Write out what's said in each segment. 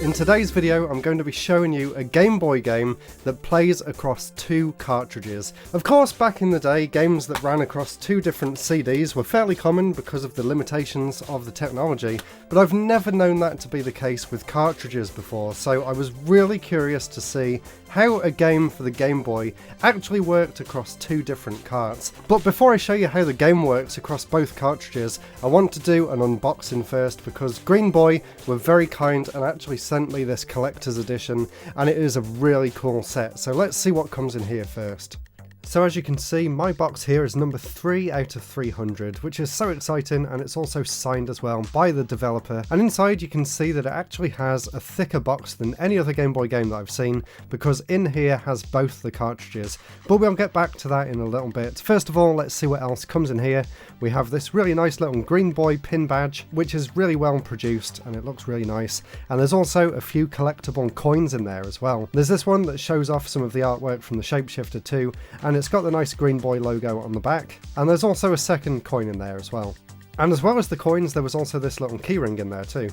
In today's video I'm going to be showing you a Game Boy game that plays across 2 cartridges. Of course, back in the day, games that ran across 2 different CDs were fairly common because of the limitations of the technology, but I've never known that to be the case with cartridges before, so I was really curious to see how a game for the Game Boy actually worked across 2 different carts. But before I show you how the game works across both cartridges, I want to do an unboxing first because Green Boy were very kind and actually sent me this collector's edition, and it is a really cool set, so let's see what comes in here first. So as you can see, my box here is number 3 out of 300, which is so exciting, and it's also signed as well by the developer. And inside you can see that it actually has a thicker box than any other Game Boy game that I've seen, because in here has both the cartridges. But we'll get back to that in a little bit. First of all, let's see what else comes in here. We have this really nice little Green Boy pin badge, which is really well produced and it looks really nice. And there's also a few collectible coins in there as well. There's this one that shows off some of the artwork from the Shapeshifter 2, and it's got the nice Green Boy logo on the back, and there's also a second coin in there as well. And as well as the coins, there was also this little keyring in there too.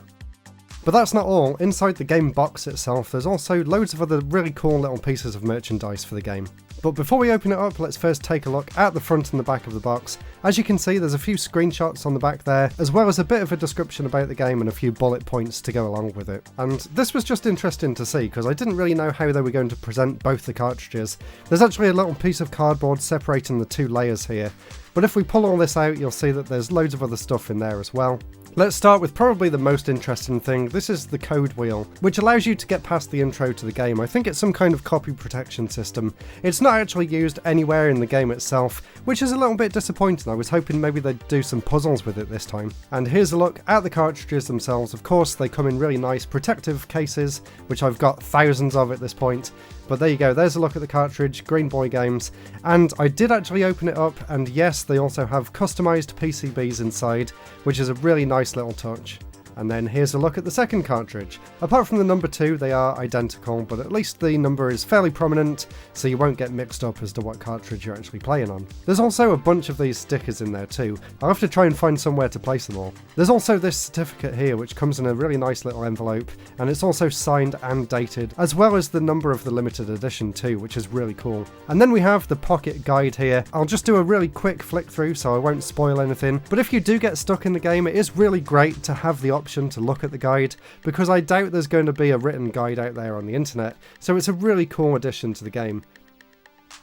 But that's not all. Inside the game box itself, there's also loads of other really cool little pieces of merchandise for the game. But before we open it up, let's first take a look at the front and the back of the box. As you can see, there's a few screenshots on the back there, as well as a bit of a description about the game and a few bullet points to go along with it. And this was just interesting to see, because I didn't really know how they were going to present both the cartridges. There's actually a little piece of cardboard separating the 2 layers here, but if we pull all this out, you'll see that there's loads of other stuff in there as well. Let's start with probably the most interesting thing. This is the code wheel, which allows you to get past the intro to the game. I think it's some kind of copy protection system. It's not actually used anywhere in the game itself, which is a little bit disappointing. I was hoping maybe they'd do some puzzles with it this time. And here's a look at the cartridges themselves. Of course, they come in really nice protective cases, which I've got thousands of at this point. But there you go, there's a look at the cartridge, Green Boy games, and I did actually open it up, and yes, they also have customised PCBs inside, which is a really nice little touch. And then here's a look at the second cartridge. Apart from the number 2, they are identical, but at least the number is fairly prominent, so you won't get mixed up as to what cartridge you're actually playing on. There's also a bunch of these stickers in there too. I'll have to try and find somewhere to place them all. There's also this certificate here, which comes in a really nice little envelope, and it's also signed and dated, as well as the number of the limited edition too, which is really cool. And then we have the pocket guide here. I'll just do a really quick flick through so I won't spoil anything, but if you do get stuck in the game, it is really great to have the option to look at the guide, because I doubt there's going to be a written guide out there on the internet, so it's a really cool addition to the game.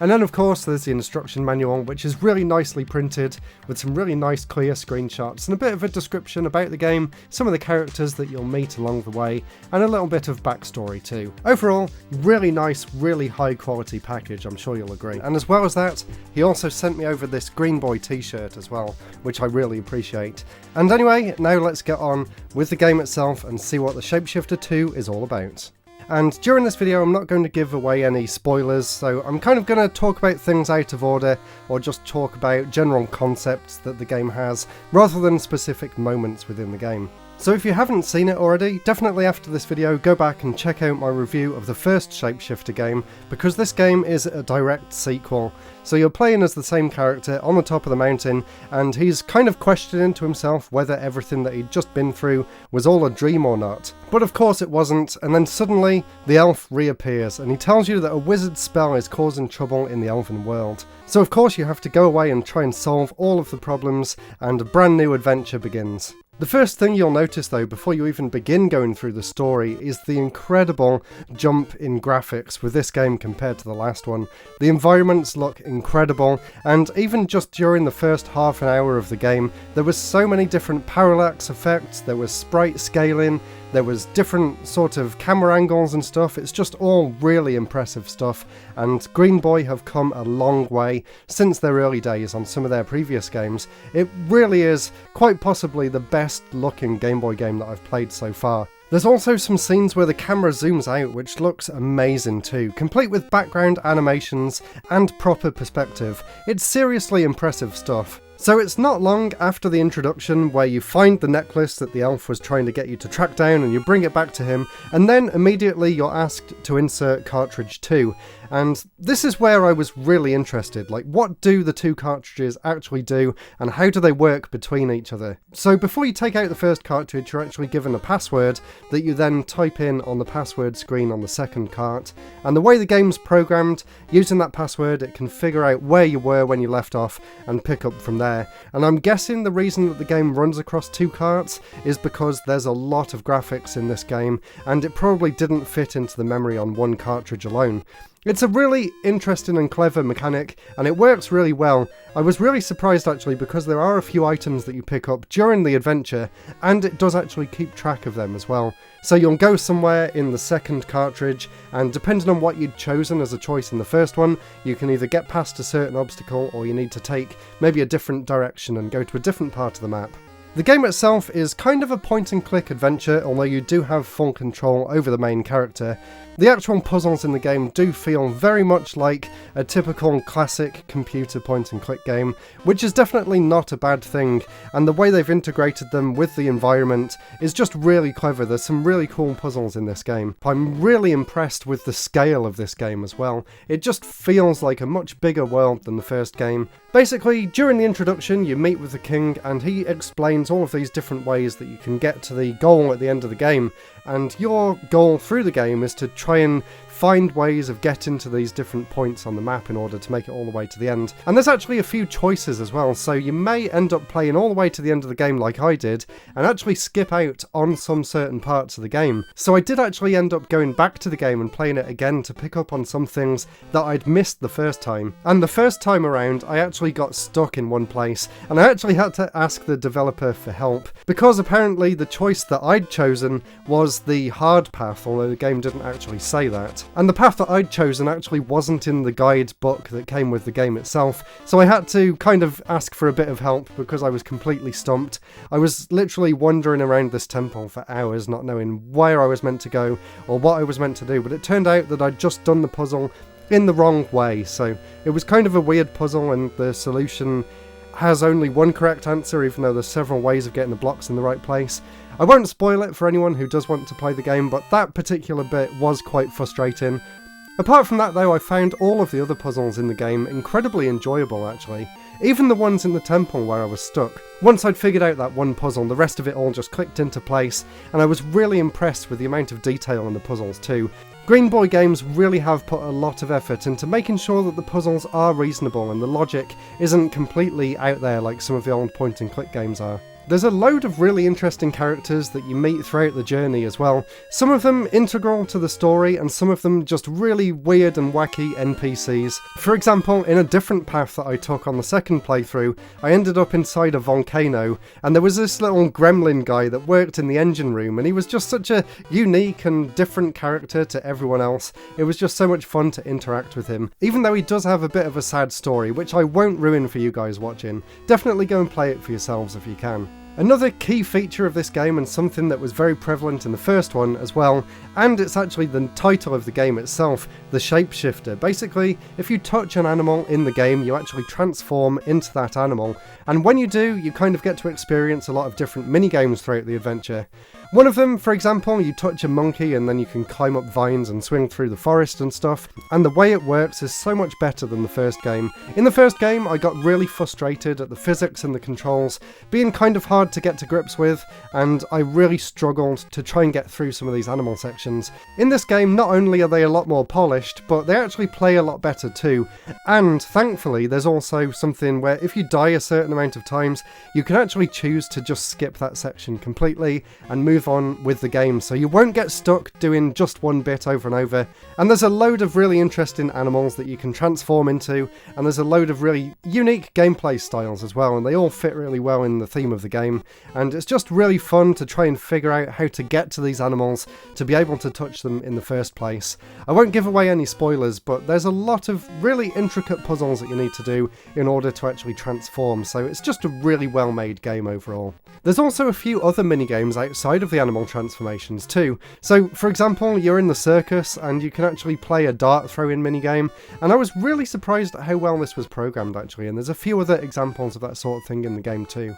And then of course there's the instruction manual, which is really nicely printed with some really nice clear screenshots and a bit of a description about the game, some of the characters that you'll meet along the way, and a little bit of backstory too. Overall, really nice, really high quality package, I'm sure you'll agree. And as well as that, he also sent me over this Green Boy t-shirt as well, which I really appreciate. And anyway, now let's get on with the game itself and see what the Shapeshifter 2 is all about. And during this video I'm not going to give away any spoilers, so I'm kind of going to talk about things out of order, or just talk about general concepts that the game has, rather than specific moments within the game. So if you haven't seen it already, definitely after this video go back and check out my review of the first Shapeshifter game, because this game is a direct sequel. So you're playing as the same character on the top of the mountain, and he's kind of questioning to himself whether everything that he'd just been through was all a dream or not. But of course it wasn't, and then suddenly the elf reappears, and he tells you that a wizard's spell is causing trouble in the elven world. So of course you have to go away and try and solve all of the problems, and a brand new adventure begins. The first thing you'll notice though, before you even begin going through the story, is the incredible jump in graphics with this game compared to the last one. The environments look incredible, and even just during the first half an hour of the game, there was so many different parallax effects, there was sprite scaling, there was different sort of camera angles and stuff. It's just all really impressive stuff, and Green Boy have come a long way since their early days on some of their previous games. It really is quite possibly the best looking Game Boy game that I've played so far. There's also some scenes where the camera zooms out, which looks amazing too, complete with background animations and proper perspective. It's seriously impressive stuff. So it's not long after the introduction where you find the necklace that the elf was trying to get you to track down and you bring it back to him, and then immediately you're asked to insert cartridge 2. And this is where I was really interested, like what do the two cartridges actually do and how do they work between each other? So before you take out the first cartridge, you're actually given a password that you then type in on the password screen on the second cart. And the way the game's programmed, using that password it can figure out where you were when you left off and pick up from there. And I'm guessing the reason that the game runs across two carts is because there's a lot of graphics in this game and it probably didn't fit into the memory on one cartridge alone. It's a really interesting and clever mechanic, and it works really well. I was really surprised actually because there are a few items that you pick up during the adventure, and it does actually keep track of them as well. So you'll go somewhere in the second cartridge, and depending on what you'd chosen as a choice in the first one, you can either get past a certain obstacle or you need to take maybe a different direction and go to a different part of the map. The game itself is kind of a point-and-click adventure, although you do have full control over the main character. The actual puzzles in the game do feel very much like a typical classic computer point-and-click game, which is definitely not a bad thing, and the way they've integrated them with the environment is just really clever. There's some really cool puzzles in this game. I'm really impressed with the scale of this game as well. It just feels like a much bigger world than the first game. Basically, during the introduction, you meet with the king and he explains all of these different ways that you can get to the goal at the end of the game, and your goal through the game is to try and find ways of getting to these different points on the map in order to make it all the way to the end. And there's actually a few choices as well, so you may end up playing all the way to the end of the game like I did, and actually skip out on some certain parts of the game. So I did actually end up going back to the game and playing it again to pick up on some things that I'd missed the first time. And the first time around, I actually got stuck in one place, and I actually had to ask the developer for help, because apparently the choice that I'd chosen was the hard path, although the game didn't actually say that. And the path that I'd chosen actually wasn't in the guide book that came with the game itself, so I had to kind of ask for a bit of help because I was completely stumped. I was literally wandering around this temple for hours not knowing where I was meant to go or what I was meant to do, but it turned out that I'd just done the puzzle in the wrong way, so it was kind of a weird puzzle and the solution has only one correct answer even though there's several ways of getting the blocks in the right place. I won't spoil it for anyone who does want to play the game, but that particular bit was quite frustrating. Apart from that though, I found all of the other puzzles in the game incredibly enjoyable actually. Even the ones in the temple where I was stuck. Once I'd figured out that one puzzle, the rest of it all just clicked into place, and I was really impressed with the amount of detail in the puzzles too. Green Boy Games really have put a lot of effort into making sure that the puzzles are reasonable and the logic isn't completely out there like some of the old point-and-click games are. There's a load of really interesting characters that you meet throughout the journey as well, some of them integral to the story and some of them just really weird and wacky NPCs. For example, in a different path that I took on the second playthrough, I ended up inside a volcano and there was this little gremlin guy that worked in the engine room, and he was just such a unique and different character to everyone else. It was just so much fun to interact with him, even though he does have a bit of a sad story, which I won't ruin for you guys watching. Definitely go and play it for yourselves if you can. Another key feature of this game, and something that was very prevalent in the first one as well, and it's actually the title of the game itself, the Shapeshifter. Basically, if you touch an animal in the game, you actually transform into that animal, and when you do, you kind of get to experience a lot of different mini-games throughout the adventure. One of them, for example, you touch a monkey and then you can climb up vines and swing through the forest and stuff, and the way it works is so much better than the first game. In the first game, I got really frustrated at the physics and the controls being kind of hard to get to grips with, and I really struggled to try and get through some of these animal sections. In this game, not only are they a lot more polished, but they actually play a lot better too, and thankfully there's also something where if you die a certain amount of times, you can actually choose to just skip that section completely and move on with the game, so you won't get stuck doing just one bit over and over. And there's a load of really interesting animals that you can transform into, and there's a load of really unique gameplay styles as well, and they all fit really well in the theme of the game. game, and it's just really fun to try and figure out how to get to these animals to be able to touch them in the first place. I won't give away any spoilers, but there's a lot of really intricate puzzles that you need to do in order to actually transform, so it's just a really well made game overall. There's also a few other mini-games outside of the animal transformations too. So for example, you're in the circus and you can actually play a dart throw-in mini-game, and I was really surprised at how well this was programmed actually, and there's a few other examples of that sort of thing in the game too.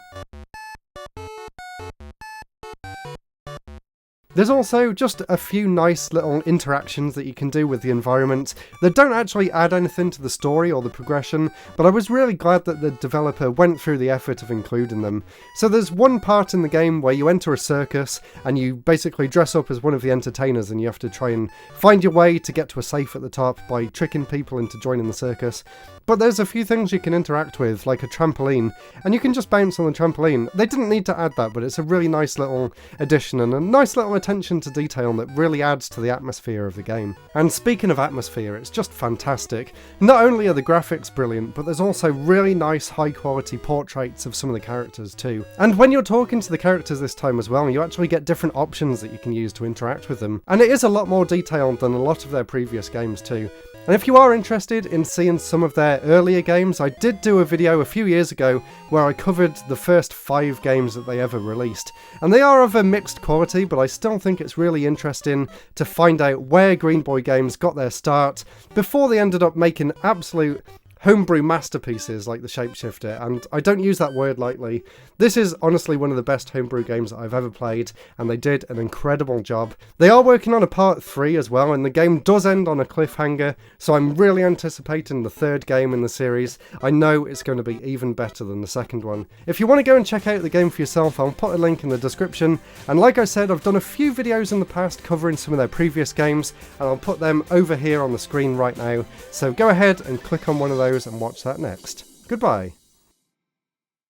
There's also just a few nice little interactions that you can do with the environment that don't actually add anything to the story or the progression, but I was really glad that the developer went through the effort of including them. So there's one part in the game where you enter a circus and you basically dress up as one of the entertainers, and you have to try and find your way to get to a safe at the top by tricking people into joining the circus. But there's a few things you can interact with, like a trampoline, and you can just bounce on the trampoline. They didn't need to add that, but it's a really nice little addition and a nice little attention to detail that really adds to the atmosphere of the game. And speaking of atmosphere, it's just fantastic. Not only are the graphics brilliant, but there's also really nice high quality portraits of some of the characters too. And when you're talking to the characters this time as well, you actually get different options that you can use to interact with them. And it is a lot more detailed than a lot of their previous games too. And if you are interested in seeing some of their earlier games, I did do a video a few years ago where I covered the first 5 games that they ever released. And they are of a mixed quality, but I still think it's really interesting to find out where Green Boy Games got their start before they ended up making absolute homebrew masterpieces like the Shapeshifter, and I don't use that word lightly. This is honestly one of the best homebrew games that I've ever played, and they did an incredible job. They are working on a part 3 as well, and the game does end on a cliffhanger, so I'm really anticipating the 3rd game in the series. I know it's going to be even better than the 2nd one. If you want to go and check out the game for yourself, I'll put a link in the description, and like I said, I've done a few videos in the past covering some of their previous games, and I'll put them over here on the screen right now, so go ahead and click on one of those and watch that next. Goodbye.